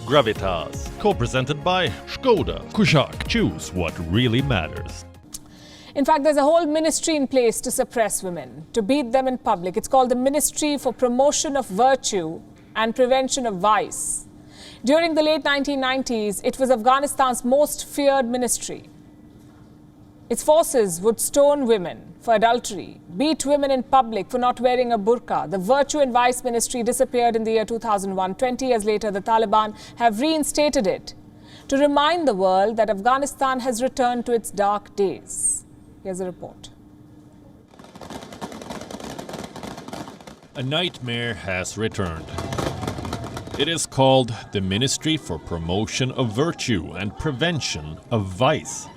Gravitas, co-presented by Skoda. Kushak, choose what really matters. In fact, there's a whole ministry in place to suppress women, to beat them in public. It's called the Ministry for Promotion of Virtue and Prevention of Vice. During the late 1990s, it was Afghanistan's most feared ministry. Its forces would stone women for adultery, beat women in public for not wearing a burqa. The Virtue and Vice Ministry disappeared in the year 2001. 20 years later, the Taliban have reinstated it to remind the world that Afghanistan has returned to its dark days. Here's a report. A nightmare has returned. It is called the Ministry for Promotion of Virtue and Prevention of Vice.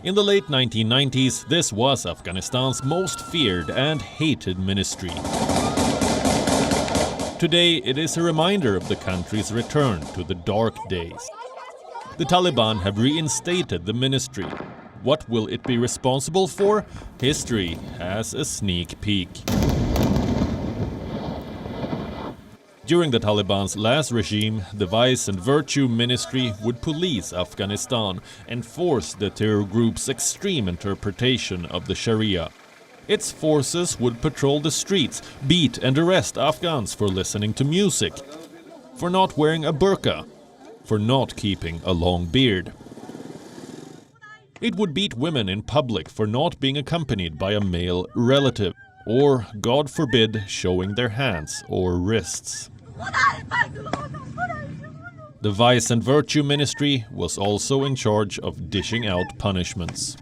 In the late 1990s, this was Afghanistan's most feared and hated ministry. Today, it is a reminder of the country's return to the dark days. The Taliban have reinstated the ministry. What will it be responsible for? History has a sneak peek. During the Taliban's last regime, the Vice and Virtue Ministry would police Afghanistan and force the terror group's extreme interpretation of the Sharia. Its forces would patrol the streets, beat and arrest Afghans for listening to music, for not wearing a burqa, for not keeping a long beard. It would beat women in public for not being accompanied by a male relative, or, God forbid, showing their hands or wrists. The Vice and Virtue Ministry was also in charge of dishing out punishments.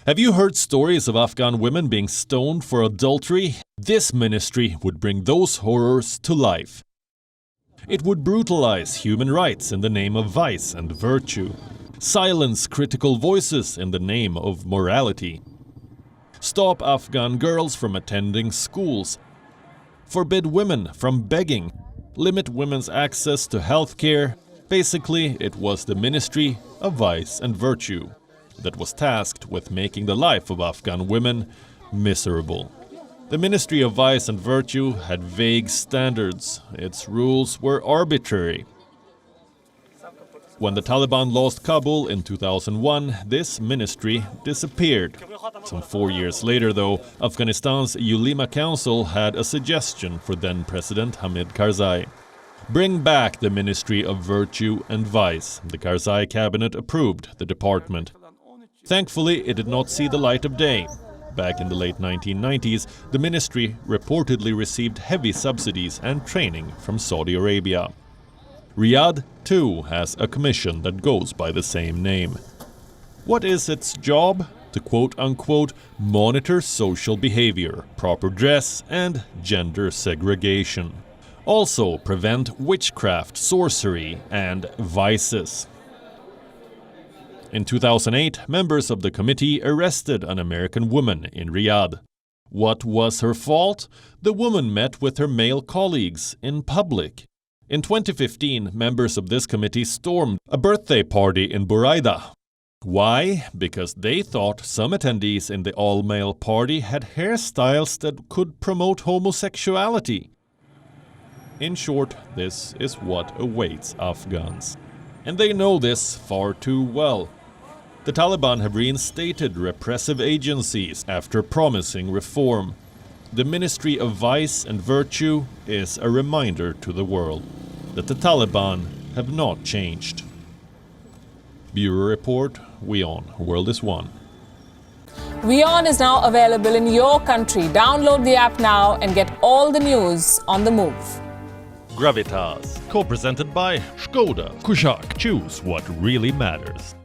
Have you heard stories of Afghan women being stoned for adultery? This ministry would bring those horrors to life. It would brutalize human rights in the name of vice and virtue, silence critical voices in the name of morality, stop Afghan girls from attending schools, forbid women from begging, limit women's access to health care. Basically, it was the Ministry of Vice and Virtue that was tasked with making the life of Afghan women miserable. The Ministry of Vice and Virtue had vague standards. Its rules were arbitrary. When the Taliban lost Kabul in 2001, this ministry disappeared. Some 4 years later, though, Afghanistan's Ulema Council had a suggestion for then-President Hamid Karzai. Bring back the Ministry of Virtue and Vice. The Karzai cabinet approved the department. Thankfully, it did not see the light of day. Back in the late 1990s, the ministry reportedly received heavy subsidies and training from Saudi Arabia. Riyadh, too, has a commission that goes by the same name. What is its job? To quote-unquote monitor social behavior, proper dress and gender segregation. Also prevent witchcraft, sorcery and vices. In 2008, members of the committee arrested an American woman in Riyadh. What was her fault? The woman met with her male colleagues in public. In 2015, members of this committee stormed a birthday party in Buraida. Why? Because they thought some attendees in the all-male party had hairstyles that could promote homosexuality. In short, this is what awaits Afghans. And they know this far too well. The Taliban have reinstated repressive agencies after promising reform. The Ministry of Vice and Virtue is a reminder to the world that the Taliban have not changed. Bureau Report, WION, World is One. WION is now available in your country. Download the app now and get all the news on the move. Gravitas, co-presented by Skoda. Kushak, choose what really matters.